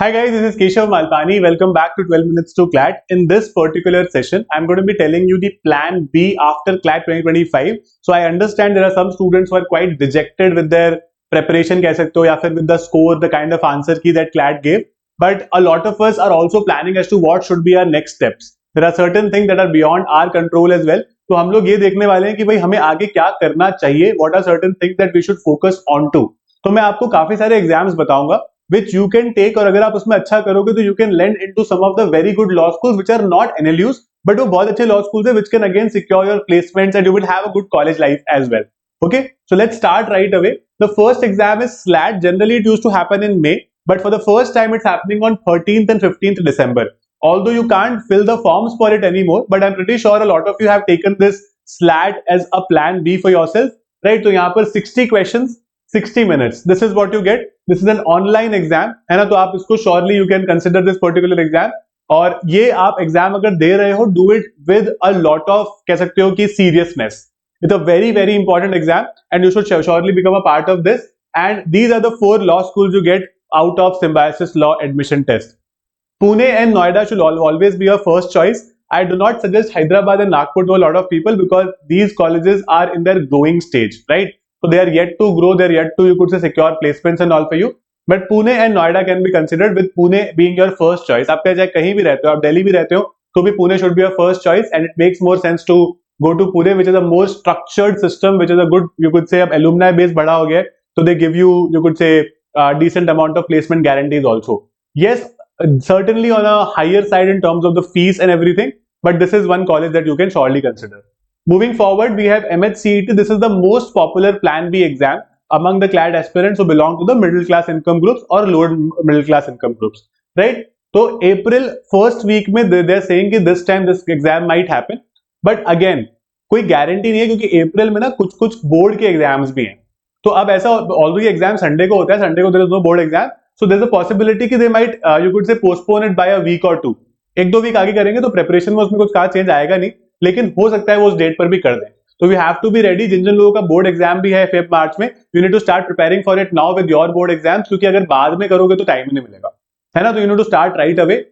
Hi guys, this is Keshav Malpani. Welcome back to 12 Minutes to CLAT. In this particular session, I'm going to be telling you the plan B after CLAT 2025. So I understand there are some students who are quite dejected with their preparation, कह सकते हो, या फिर with the score, the kind of answer key that CLAT gave. But a lot of us are also planning as to what should be our next steps. There are certain things that are beyond our control as well. तो हम लोग ये देखने वाले हैं कि भाई हमें आगे क्या करना चाहिए. What are certain things that we should focus on to. तो मैं आपको काफी सारे एग्जाम्स बताऊंगा which you can take, और अगर आप उसमें अच्छा करोगे तो you can lend into some of the very good law schools which are not NLUs but वो बहुत अच्छे law schools है which can again secure your placements and you will have a good college life as well. Okay, so let's start right away. The first exam is SLAT. Generally it used to happen in May, but for the first time it's happening on 13th and 15th December. Although you can't fill the forms for it anymore, but I'm pretty sure a lot of you have taken this SLAT as a plan B for yourself, right? तो यहाँ पर 60 questions, 60 minutes. This is what you get. This is an online exam, है ना? तो आप इसको surely you can consider this particular exam. और ये आप एग्जाम अगर दे रहे हो, do it with a lot of, कह सकते हो कि seriousness. It's a very very important exam and you should surely become a part of this. And these are the 4 law schools you get out of Symbiosis Law admission test. Pune and Noida should always be your first choice. I do not suggest Hyderabad and Nagpur to a lot of people because these colleges are in their growing stage, right? So they are yet to grow, they are yet to, you could say, secure placements and all for you. But Pune and Noida can be considered, with Pune being your first choice. आप चाहे कहीं भी रहते हो, आप दिल्ली भी रहते हो, तो भी Pune should be your first choice, and it makes more sense to go to Pune, which is a more structured system, which is a good, you could say, अब alumni base बड़ा हो गया है, so they give you could say, decent amount of placement guarantees also. Yes, certainly on a higher side in terms of the fees and everything, but this is one college that you can surely consider. Moving forward, we have MHCET. This is the most popular Plan B exam among the CLAT aspirants who belong to the middle class income groups or lower middle class income groups, right? So April first week में they are saying कि this time this exam might happen, but again कोई guarantee नहीं है क्योंकि अप्रैल में ना कुछ कुछ बोर्ड के एग्जाम्स भी हैं. तो अब ऐसा ऑल्दो ये एग्जाम संडे को होता है, संडे को there is no board exam, so there is a possibility कि they might you could say postpone it by a week और 2. 1-2 वीक आगे करेंगे तो प्रिपरेशन में उसमें कुछ खास चेंज आएगा नहीं, लेकिन हो सकता है वो उस डेट पर भी कर दें. तो we have to be ready. जिन जिन लोगों का बोर्ड एग्जाम भी है फेब मार्च में, you need to start preparing for it now with your board exams, क्योंकि अगर बाद में करोगे तो टाइम ही नहीं मिलेगा, है ना? तो you need to start right away.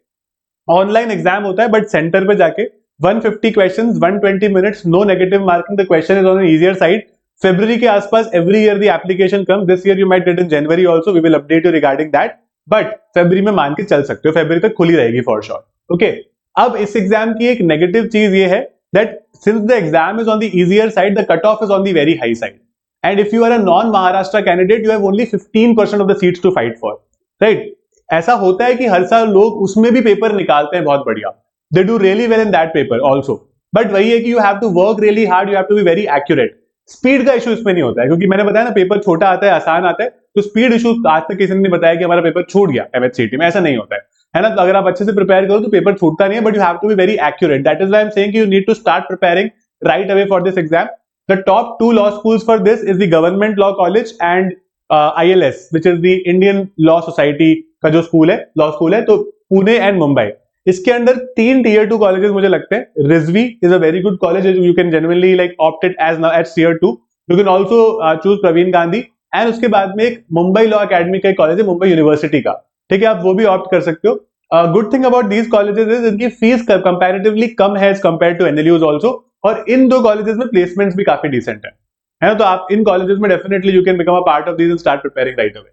Online exam होता है बट सेंटर पे जाके 150 questions, 120 minutes, no negative marking. The question is on an easier side. फरवरी के आसपास every year the application come. This year you might get in January also. We will update you regarding that, but फरवरी में मान के चल सकते हो, फरवरी तक खुली रहेगी फॉर श्योर. ओके, अब इस एग्जाम की एक नेगेटिव चीज ये है that since the exam is on the easier side, the cutoff is on the very high side. And if you are a non-Maharashtra candidate, you have only 15% of the seats to fight for, right? ऐसा होता है कि हर साल लोग उसमें भी paper निकालते हैं बहुत बढ़िया. They do really well in that paper also. But वही है कि you have to work really hard, you have to be very accurate. Speed का इशू इसमें नहीं होता है क्योंकि मैंने बताया ना, पेपर छोटा आता है, आसान आता है, तो स्पीड इशू आज तक किसी ने नहीं बताया कि हमारा पेपर छूट गया MHCT में. ऐसा नहीं होता है ना? तो अगर आप अच्छे से प्रिपेयर करो तो पेपर छूटता नहीं है, but you have to be very accurate. That is why I am saying you need to start preparing right away for this exam. The top 2 law schools for this is the government law college and ILS, which is the Indian Law Society का जो school है, law school है. तो Pune and Mumbai, इसके अंदर 3 tier 2 colleges मुझे लगते हैं. Rizvi is a very good college, you can genuinely like opt it as now as tier 2. You can also choose Praveen Gandhi. And उसके बाद में एक मुंबई लॉ अकेडमी का कॉलेज है, मुंबई यूनिवर्सिटी का, ठीक है, आप वो भी ऑप्ट कर सकते हो. Good thing about these colleges is इनकी फीस कंपैरेटिवली कम है as compare to NLUs also, और इन 2 कॉलेजेस में प्लेसमेंट्स भी काफी डिसेंट है ना? तो आप इन कॉलेजेस में definitely you can become a part of these and start preparing right away.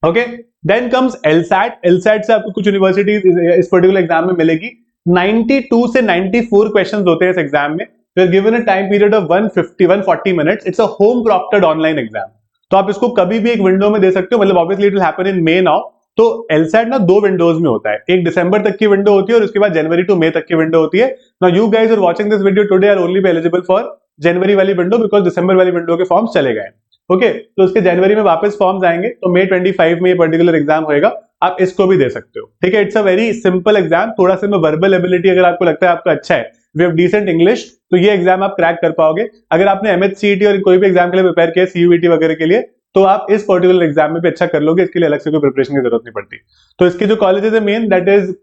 Okay, then comes LSAT. LSAT से आपको कुछ यूनिवर्सिटीज इस पर्टिकुलर एग्जाम में मिलेगी. 92 से 94 क्वेश्चंस होते हैं इस एग्जाम में. You are given a time period of 140 minutes. It's a home proctored online exam, तो आप इसको कभी भी एक विंडो में दे सकते हो. मतलब obviously it will happen in may now. तो LSAT ना 2 विंडोज में होता है, एक दिसंबर तक की विंडो होती है और उसके बाद जनवरी टू मई तक की विंडो होती है. Now you guys are watching this video today are only eligible for जनवरी वाली विंडो बिकॉज दिसंबर वाली विंडो के फॉर्म्स चले गए. ओके, तो उसके जनवरी में वापस फॉर्म्स आएंगे, तो मई 25 में ये पर्टिकुलर एग्जाम होएगा. आप इसको भी दे सकते हो, ठीक है. It's a very simple exam. थोड़ा सा में वर्बल एबिलिटी अगर आपको लगता है आपका अच्छा है, वी हैव डिसेंट इंग्लिश, तो ये एग्जाम आप क्रैक कर पाओगे. अगर आपने MHCET और कोई भी एग्जाम के लिए प्रिपेयर किया, CUET वगैरह के लिए, तो आप इस पर्टिकुलर एग्जाम में भी अच्छा कर लोगे. इसके लिए अलग से कोई प्रिपरेशन की जरूरत नहीं पड़ती. तो इसके जो कॉलेजेस है main, that is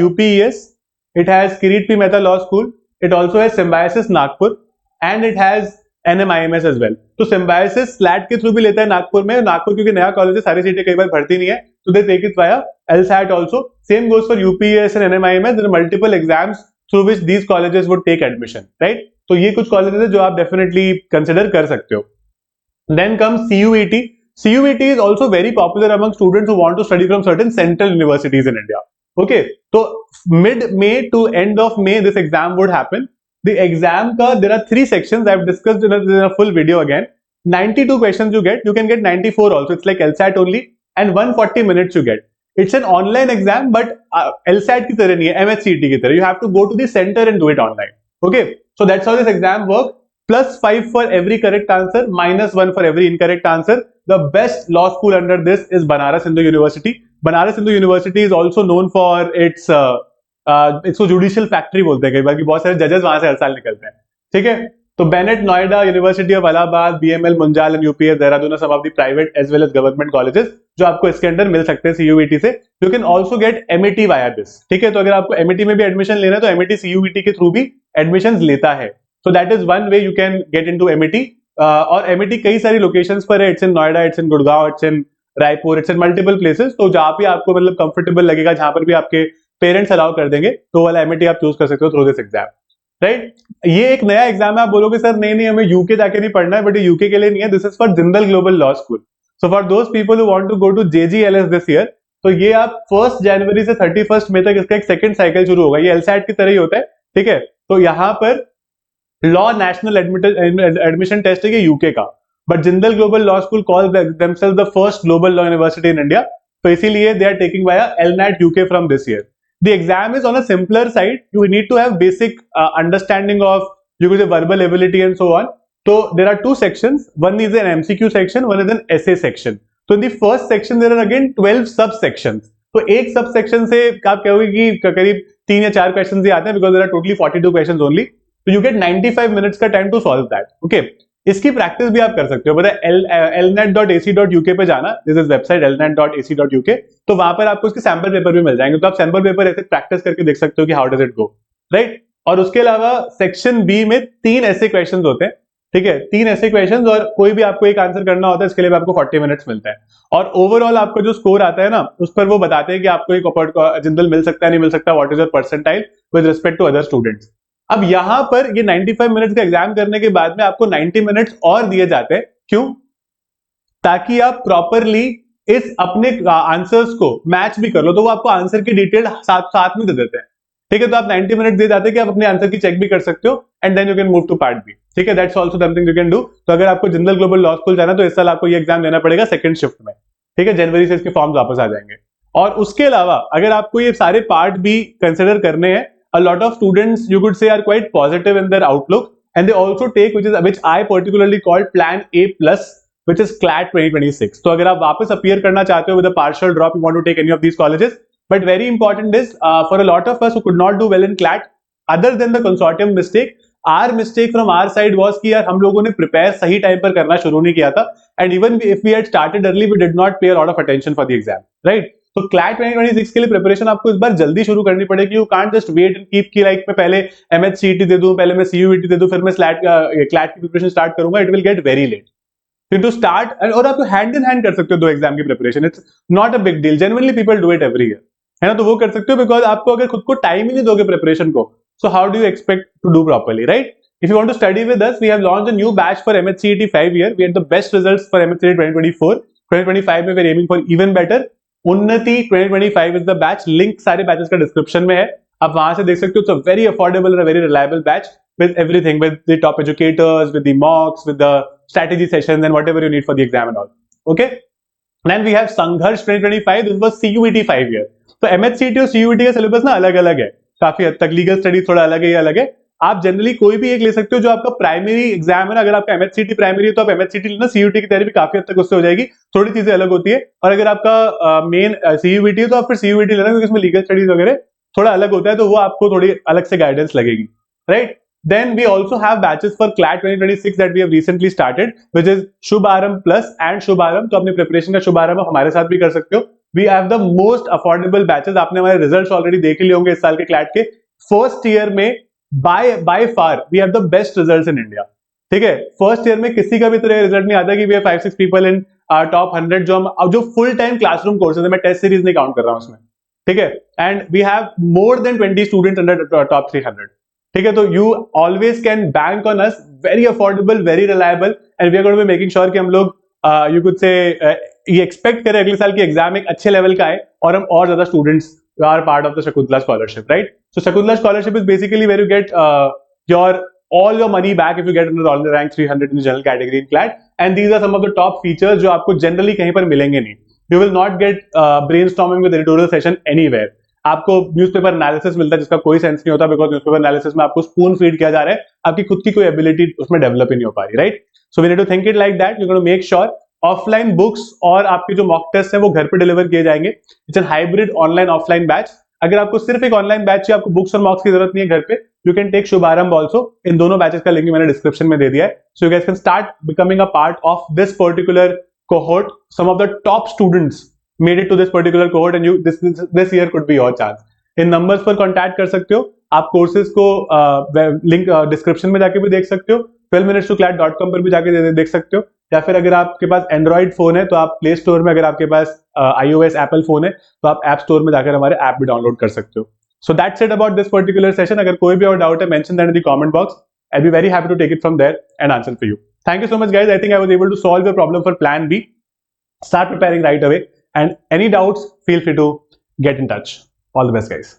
UPES, it has Kirit P Mehta law school, it also has Symbiosis Nagpur, and it has NMIMS as well. तो सिम्बायोसिस SLAT के थ्रू भी लेता है नागपुर में. नागपुर क्योंकि नया कॉलेज है, सारी सीटें कई बार भरती नहीं है, तो they take it via LSAT also. Same goes for UPS and NMIMS. There are multiple exams through which these colleges would take admission, right? तो ये कुछ colleges है जो आप definitely consider कर सकते हो. Then comes CUET. CUET is also very popular among students who want to study from certain central universities in India. Okay, so mid-May to end of May, this exam would happen. The exam there are 3 sections I've discussed in a full video again. 92 questions you can get 94 also. It's like LSAT only, and 140 minutes you get. It's an online exam, but LSAT की तरह नहीं है, MHCET की तरह. You have to go to the center and do it online. Okay, so that's how this exam works. +5 for every correct answer, -1 for every incorrect answer. The best law school under this is Banaras Hindu University. Banaras Hindu University is also known for its इसको judicial factory बोलते हैं कई बार, कि बहुत सारे जजेस वहां से हर साल निकलते हैं. ठीक है, तो Bennett Noida, university of Allahabad, BML Munjal and UPS Dehradun, some of the private as well as government colleges जो आपको इसके अंदर मिल सकते हैं CUET से. You can also get MET via this. ठीक है, तो अगर आपको MET में भी एडमिशन लेना है तो MET CUET के थ्रू भी एडमिशन लेता है. So that is one way you can get into MET. और MET कई सारी लोकेशंस पर है. It's in Noida, it's in Gurgaon, it's in Raipur, it's in multiple places. तो जहां भी आपको मतलब कंफर्टेबल लगेगा, जहां पर भी आपके पेरेंट्स अलाउ कर देंगे, तो वाला MET आप चूज कर सकते हो थ्रू दिस एग्जाम, राइट? ये एक नया एग्जाम है. आप बोलोगे सर नहीं हमें यूके जाके नहीं पढ़ना है, बट ये यूके के लिए नहीं है. This is for Jindal global law school. So for those people who want to go to JGLS this year, तो ये आप 1 जनवरी से 31 मई तक इसका एक सेकंड साइकिल शुरू होगा. ये LSAT की तरह ही होता है. ठीक है, तो यहाँ पर लॉ नेशनल एडमिशन टेस्ट है यूके का, but Jindal global law school call themselves the first global law university in India. तो इसीलिए they are taking via LNAT UK from this year. The exam is on a simpler side. You need to have basic understanding of, you could say, verbal ability and so on. So there are 2 sections. One is an MCQ section, one is an essay section. So in the first section there are again 12 subsections. तो एक subsection से आप कहोगे कि करीब 3 या 4 question ही आते हैं, because there are totally 42 questions only. So you get 95 minutes का time to solve that. Okay. इसकी प्रैक्टिस भी आप कर सकते हो. बताए lnat.ac.uk पे जाना. This is website lnat.ac.uk. तो वहां पर आपको इसके सैंपल पेपर भी मिल जाएंगे. तो आप सैंपल पेपर ऐसे प्रैक्टिस करके देख सकते हो कि how does it go, right? और उसके अलावा सेक्शन बी में 3 ऐसे क्वेश्चंस होते हैं. ठीक है, 3 ऐसे क्वेश्चंस, और कोई भी आपको एक आंसर करना होता है. इसके लिए भी आपको 40 मिनट्स मिलता है. और ओवरऑल आपका जो स्कोर आता है ना, उस पर वो बताते हैं कि आपको एक जिंदल मिल सकता है, नहीं मिल सकता, what is your percentile with respect to other students. अब यहां पर ये 95 मिनट्स का एग्जाम करने के बाद में आपको 90 मिनट्स और दिए जाते हैं. क्यों? ताकि आप प्रॉपरली इस अपने आंसर्स को मैच भी कर लो. तो वो आपको आंसर की डिटेल साथ में दे देते हैं. ठीक है, तो आप 90 मिनट दे जाते हैं कि आप अपने आंसर की चेक भी कर सकते हो, and then you can move to part B. ठीक है, that's also something you can do. तो अगर आपको जिंदल ग्लोबल लॉ स्कूल जाना है तो इस साल आपको ये एग्जाम देना पड़ेगा सेकंड शिफ्ट में. ठीक है, जनवरी से इसके फॉर्म्स वापस आ जाएंगे. और उसके अलावा अगर आपको ये सारे पार्ट भी कंसिडर करने हैं, a lot of students you could say are quite positive in their outlook, and they also take which I particularly call plan A plus, which is CLAT 2026. तो अगर आप वापस अपीयर करना चाहते हो with a partial drop, you want to take any of these colleges, but very important is for a lot of us who could not do well in CLAT, other than the consortium mistake, our mistake from our side was कि यार हम लोगों ने prepare सही time पर करना शुरू नहीं किया था, and even if we had started early, we did not pay a lot of attention for the exam, right? तो CLAT 2026 के लिए प्रिपरेशन आपको इस बार जल्दी शुरू करनी पड़ेगी. You can't just wait and keep की लाइक मैं पहले MHCET दे दूं, पहले मैं CUET दे दूं, फिर मैं CLAT की प्रिपरेशन स्टार्ट करूंगा. It will get very late. To start, और आप हैंड इन हैंड कर सकते हो 2 एग्जाम की preparation. It's not a big deal. Generally people do it every year, है ना? तो वो कर सकते हो, बिकॉज आपको अगर खुद को टाइम ही नहीं दोगे प्रिपरेशन को, so how do you expect to do properly, right? If you want to study with us, we have launched a new batch for MHCET 5 year. We had the best results for MHCET 2024. 2025 में we're aiming for even better. उन्नति 2025 is the batch. Link सारे batches का description में है, आप वहां से देख सकते हो. It's a very affordable and a very reliable batch with everything, with the top educators, with the mocks, with the strategy sessions and whatever you need for the exam and all. Okay. Then we have Sangharsh 2025. This was CUET 5 year. तो MHCET और CUET का syllabus ना अलग अलग है काफी हद तक. लीगल स्टडीज थोड़ा अलग है, ये अलग है. आप जनरली कोई भी एक ले सकते हो. जो आपका प्राइमरी एग्जाम है ना, अगर आपका MHCET प्राइमरी है तो आप MHCET लेना. CUET की तैयारी भी काफी हद तक उससे हो जाएगी, थोड़ी चीजें अलग होती है. और अगर आपका मेन CUET है तो आप फिर CUET लेना, क्योंकि इसमें लीगल स्टडीज वगैरह थोड़ा अलग होता है, तो वो आपको थोड़ी अलग से गाइडेंस लगेगी, right? Then we also have batches for CLAT 2026 that we have recently started, which is Shubharam Plus and Shubharam. तो अपने प्रिपरेशन का शुभारंभ हमारे साथ भी कर सकते हो. We have the most affordable batches. आपने हमारे रिजल्ट्स ऑलरेडी देख ही लिए होंगे इस साल के CLAT के. फर्स्ट ईयर में by far we have the best results in India. ठीक है, फर्स्ट ईयर में किसी का भी तरह रिजल्ट नहीं आता कि we have 5-6 people in top 100 जो हम अब जो फुल टाइम क्लासरूम कोर्सेज है, मैं टेस्ट सीरीज नहीं काउंट कर रहा हूँ उसमें, ठीक है, and we have more than 20 students under top 300, ठीक है, तो you always can bank on us, very affordable, very reliable, and we are going to be making sure कि हम लोग यू कुड से ये एक्सपेक्ट करें अगले साल की एग्जाम एक अच्छे लेवल का आए और हम और ज्यादा students are part of the Shakuntala scholarship, right? So Shakuntala scholarship is basically where you get your all your money back if you get into the rank 300 in the general category in CLAT, and these are some of the top features जो आपको generally कहीं पर मिलेंगे नहीं. You will not get brainstorming with editorial session anywhere. आपको newspaper analysis मिलता है जिसका कोई सेंस नहीं होता, बिकॉज न्यूज़पेपर एनालिसिस में आपको स्पून फीड किया जा रहा है, आपकी खुद की कोई एबिलिटी उसमें डेवलप ही नहीं हो पा रही, right? So we need to think it like that. You gonna make sure offline books और आपके जो मॉक टेस्ट है वो घर पे डिलीवर किए जाएंगे. It's an hybrid online offline batch. अगर आपको सिर्फ एक ऑनलाइन बैच चाहिए, आपको बुक्स और मॉक्स की जरूरत नहीं है घर पे, यू कैन टेक शुभारंभ ऑल्सो. इन दोनों बैचेस का लिंक मैंने डिस्क्रिप्शन में दे दिया है. So you guys can start becoming a part of this particular cohort. Some of the top students made it to this particular cohort, and you this year could be your chance. In numbers पर contact कर सकते हो. आप courses को link description में जाके भी देख सकते हो, 12minutes2clat.com पर भी जाके देख सकते हो, या फिर अगर आपके पास एंड्रॉइड फोन है तो आप प्ले स्टोर में, अगर आपके पास iOS एप्पल फोन है तो आप ऐप स्टोर में जाकर हमारे ऐप भी डाउनलोड कर सकते हो. So that's it about this particular session. अगर कोई भी और डाउट है, mention that in the comment box. I'll be very happy to take it from there and answer for you. Thank you so much, guys. I think I was able to solve your problem for Plan B. Start preparing right away. And any doubts, feel free to get in touch. All the best, guys.